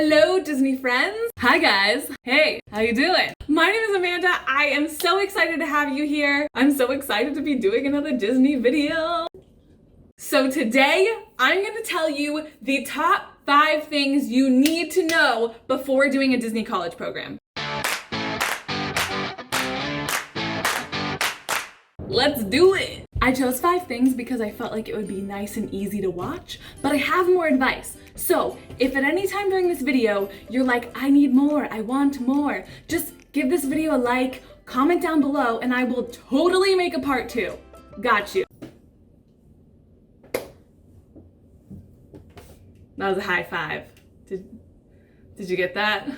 Hello, Disney friends. Hi, guys. Hey, how you doing? My name is Amanda. I am so excited to have you here. I'm so excited to be doing another Disney video. So today, I'm gonna tell you the top 5 things you need to know before doing a Disney college program. Let's do it! I chose 5 things because I felt like it would be nice and easy to watch, but I have more advice. So if at any time during this video, you're like, I need more, I want more, just give this video a like, comment down below, and I will totally make a part 2. Got you. That was a high five. Did you get that?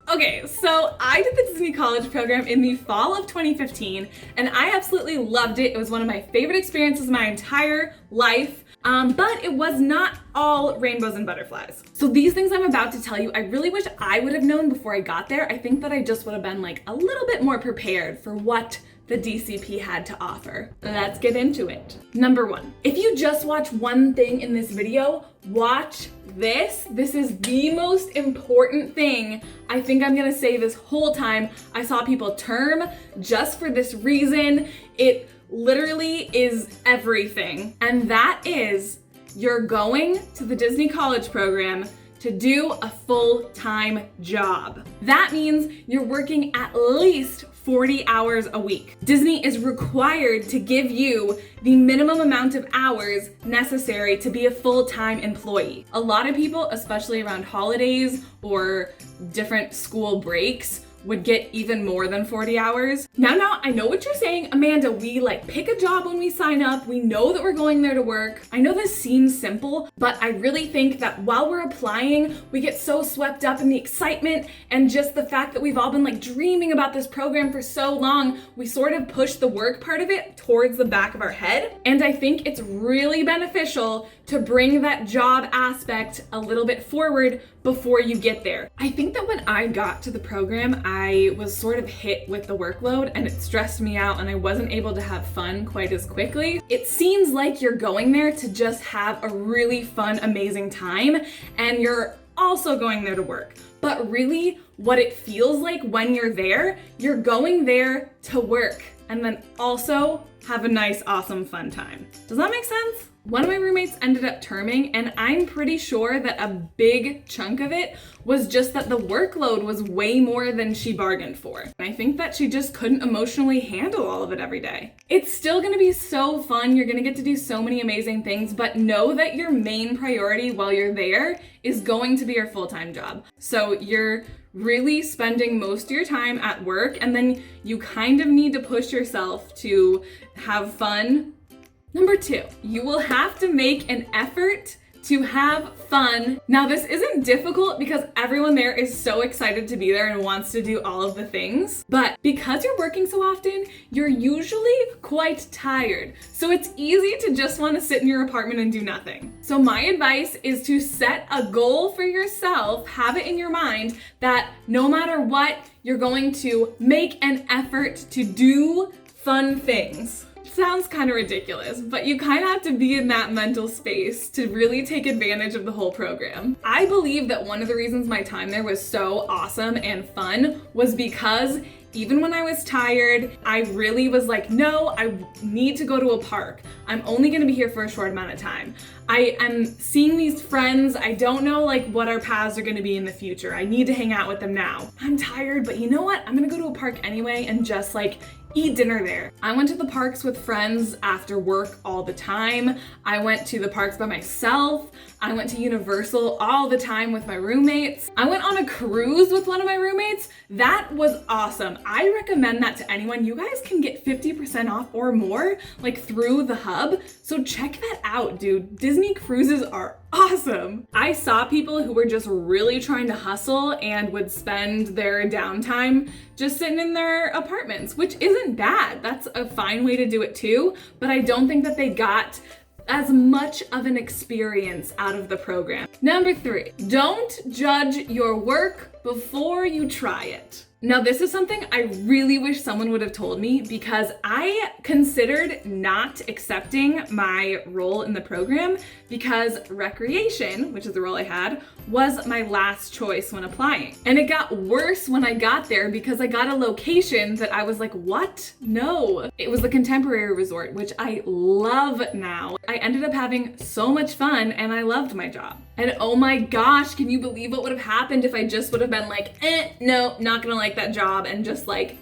Okay, so I did the Disney College program in the fall of 2015, and I absolutely loved it. It was one of my favorite experiences of my entire life, but it was not all rainbows and butterflies. So these things I'm about to tell you, I really wish I would have known before I got there. I think that I just would have been like a little bit more prepared for what the DCP had to offer. Let's get into it. Number 1, if you just watch one thing in this video, watch this. This is the most important thing I think I'm gonna say this whole time. I saw people term just for this reason. It literally is everything. And that is, you're going to the Disney College program to do a full-time job. That means you're working at least 40 hours a week. Disney is required to give you the minimum amount of hours necessary to be a full-time employee. A lot of people, especially around holidays or different school breaks, would get even more than 40 hours. Now, I know what you're saying, Amanda, we pick a job when we sign up. We know that we're going there to work. I know this seems simple, but I really think that while we're applying, we get so swept up in the excitement and just the fact that we've all been dreaming about this program for so long, we sort of push the work part of it towards the back of our head. And I think it's really beneficial to bring that job aspect a little bit forward before you get there. I think that when I got to the program, I was sort of hit with the workload and it stressed me out and I wasn't able to have fun quite as quickly. It seems like you're going there to just have a really fun, amazing time, and you're also going there to work. But really, what it feels like when you're there, you're going there to work and then also have a nice, awesome, fun time. Does that make sense? One of my roommates ended up terming, and I'm pretty sure that a big chunk of it was just that the workload was way more than she bargained for. And I think that she just couldn't emotionally handle all of it every day. It's still gonna be so fun. You're gonna get to do so many amazing things, but know that your main priority while you're there is going to be your full-time job. So you're really spending most of your time at work, and then you kind of need to push yourself to have fun. Number 2, you will have to make an effort to have fun. Now, this isn't difficult because everyone there is so excited to be there and wants to do all of the things. But because you're working so often, you're usually quite tired. So it's easy to just want to sit in your apartment and do nothing. So my advice is to set a goal for yourself, have it in your mind that no matter what, you're going to make an effort to do fun things. Sounds kind of ridiculous, but you kind of have to be in that mental space to really take advantage of the whole program. I believe that one of the reasons my time there was so awesome and fun was because even when I was tired, I really was like, no, I need to go to a park. I'm only gonna be here for a short amount of time. I am seeing these friends. I don't know what our paths are gonna be in the future. I need to hang out with them now. I'm tired, but you know what? I'm gonna go to a park anyway and just eat dinner there. I went to the parks with friends after work all the time. I went to the parks by myself. I went to Universal all the time with my roommates. I went on a cruise with one of my roommates. That was awesome. I recommend that to anyone. You guys can get 50% off or more through the hub. So check that out, dude. Disney cruises are awesome. I saw people who were just really trying to hustle and would spend their downtime just sitting in their apartments, which isn't bad. That's a fine way to do it too, but I don't think that they got as much of an experience out of the program. Number 3, don't judge your work before you try it. Now, this is something I really wish someone would have told me because I considered not accepting my role in the program because recreation, which is the role I had, was my last choice when applying. And it got worse when I got there because I got a location that I was like, what? No. It was the Contemporary Resort, which I love now. I ended up having so much fun and I loved my job. And oh my gosh, can you believe what would have happened if I just would have been like, no, not gonna like that job, and just like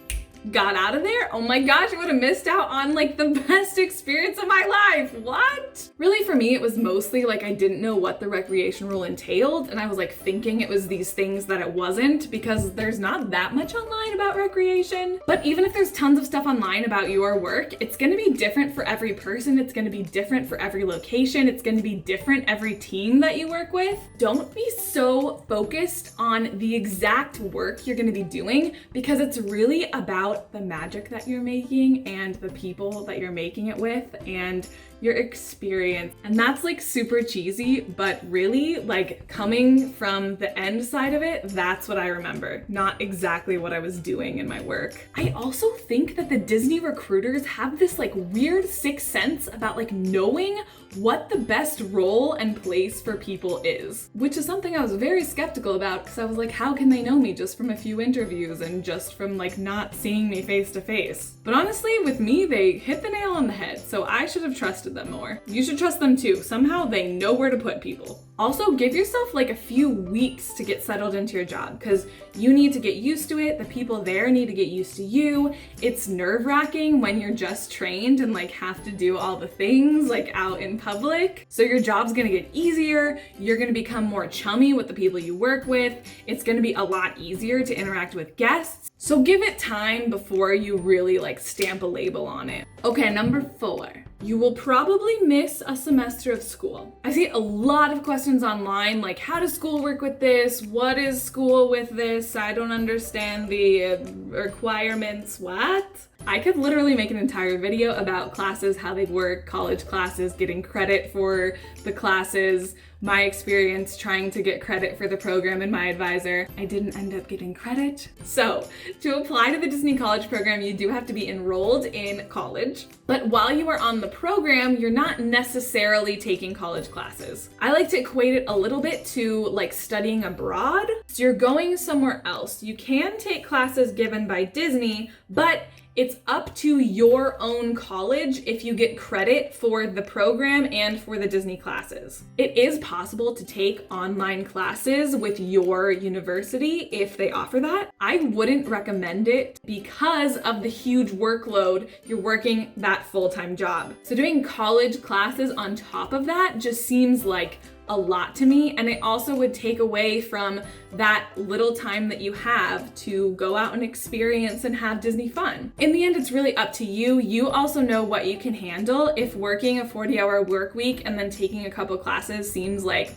got out of there? Oh my gosh, I would have missed out on like the best experience of my life. What? Really, for me, it was mostly like I didn't know what the recreation role entailed, and I was like thinking it was these things that it wasn't, because there's not that much online about recreation. But even if there's tons of stuff online about your work, it's gonna be different for every person. It's gonna be different for every location. It's gonna be different every team that you work with. Don't be so focused on the exact work you're gonna be doing, because it's really about the magic that you're making and the people that you're making it with and your experience. And that's like super cheesy, but really, like, coming from the end side of it, that's what I remember, not exactly what I was doing in my work. I also think that the Disney recruiters have this like weird sixth sense about like knowing what the best role and place for people is, which is something I was very skeptical about, because I was like, how can they know me just from a few interviews and just from like not seeing me face to face? But honestly, with me, they hit the nail on the head, so I should have trusted them more. You should trust them too. Somehow they know where to put people. Also, give yourself like a few weeks to get settled into your job, because you need to get used to it. The people there need to get used to you. It's nerve-wracking when you're just trained and like have to do all the things like out in public. So your job's gonna get easier. You're gonna become more chummy with the people you work with. It's gonna be a lot easier to interact with guests. So give it time before you really like stamp a label on it. Okay, number 4. You will probably miss a semester of school. I see a lot of questions online like, how does school work with this? What is school with this? I don't understand the requirements. What? I could literally make an entire video about classes, how they work, college classes, getting credit for the classes, my experience trying to get credit for the program, and my advisor. I didn't end up getting credit. So to apply to the Disney College program, you do have to be enrolled in college. But while you are on the program, you're not necessarily taking college classes. I like to equate it a little bit to like studying abroad. So you're going somewhere else. You can take classes given by Disney, but it's up to your own college if you get credit for the program and for the Disney classes. It is possible to take online classes with your university if they offer that. I wouldn't recommend it because of the huge workload. You're working that full-time job. So doing college classes on top of that just seems like a lot to me, and it also would take away from that little time that you have to go out and experience and have Disney fun. In the end, it's really up to you. You also know what you can handle. If working a 40-hour work week and then taking a couple classes seems like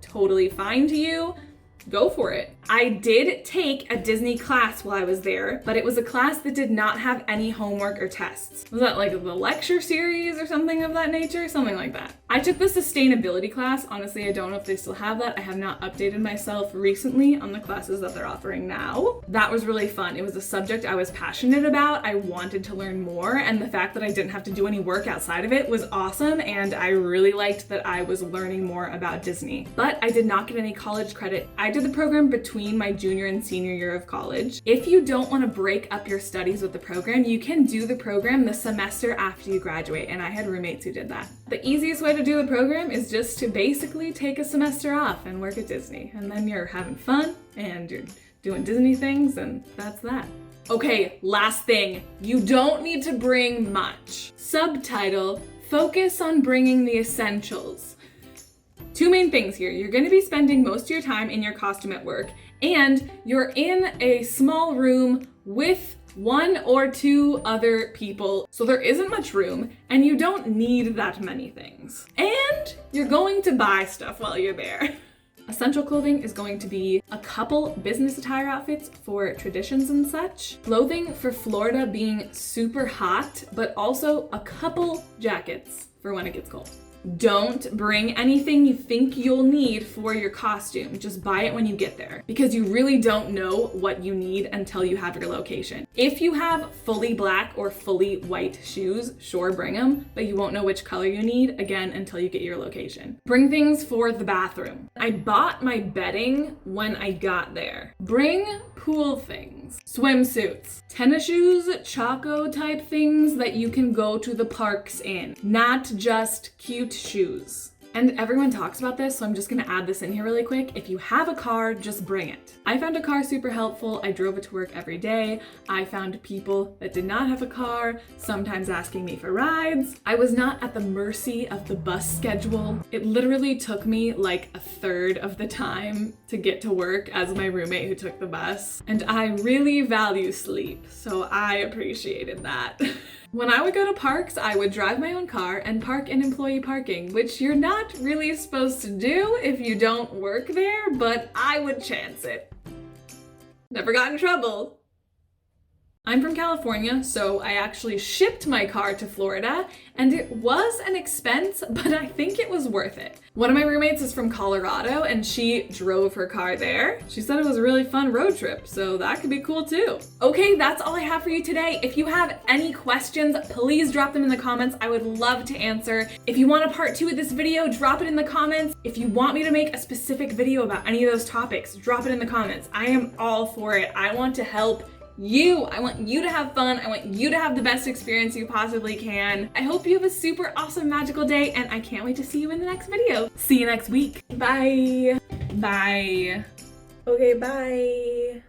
totally fine to you, go for it. I did take a Disney class while I was there, but it was a class that did not have any homework or tests. Was that like the lecture series or something of that nature? Something like that. I took the sustainability class. Honestly, I don't know if they still have that. I have not updated myself recently on the classes that they're offering now. That was really fun. It was a subject I was passionate about. I wanted to learn more, and the fact that I didn't have to do any work outside of it was awesome, and I really liked that I was learning more about Disney. But I did not get any college credit. I did the program between my junior and senior year of college. If you don't want to break up your studies with the program, you can do the program the semester after you graduate, and I had roommates who did that. The easiest way to do the program is just to basically take a semester off and work at Disney, and then you're having fun and you're doing Disney things, and that's that. Okay, last thing, you don't need to bring much. Subtitle: focus on bringing the essentials. Two main things here. You're going to be spending most of your time in your costume at work, and you're in a small room with 1 or 2 other people, so there isn't much room, and you don't need that many things. And you're going to buy stuff while you're there. Essential clothing is going to be a couple business attire outfits for traditions and such, clothing for Florida being super hot, but also a couple jackets for when it gets cold. Don't bring anything you think you'll need for your costume. Just buy it when you get there, because you really don't know what you need until you have your location. If you have fully black or fully white shoes, sure, bring them, but you won't know which color you need, again, until you get your location. Bring things for the bathroom. I bought my bedding when I got there. Bring pool things, swimsuits, tennis shoes, Chaco type things that you can go to the parks in, not just cute shoes. And everyone talks about this, so I'm just gonna add this in here really quick. If you have a car, just bring it. I found a car super helpful. I drove it to work every day. I found people that did not have a car, sometimes asking me for rides. I was not at the mercy of the bus schedule. It literally took me like a third of the time to get to work as my roommate who took the bus. And I really value sleep, so I appreciated that. When I would go to parks, I would drive my own car and park in employee parking, which you're not really supposed to do if you don't work there, but I would chance it. Never got in trouble. I'm from California, so I actually shipped my car to Florida, and it was an expense, but I think it was worth it. One of my roommates is from Colorado, and she drove her car there. She said it was a really fun road trip, so that could be cool too. Okay, that's all I have for you today. If you have any questions, please drop them in the comments. I would love to answer. If you want a part 2 of this video, drop it in the comments. If you want me to make a specific video about any of those topics, drop it in the comments. I am all for it. I want to help you. I want you to have fun. I want you to have the best experience you possibly can. I hope you have a super awesome magical day, and I can't wait to see you in the next video. See you next week. Bye. Bye. Okay, bye.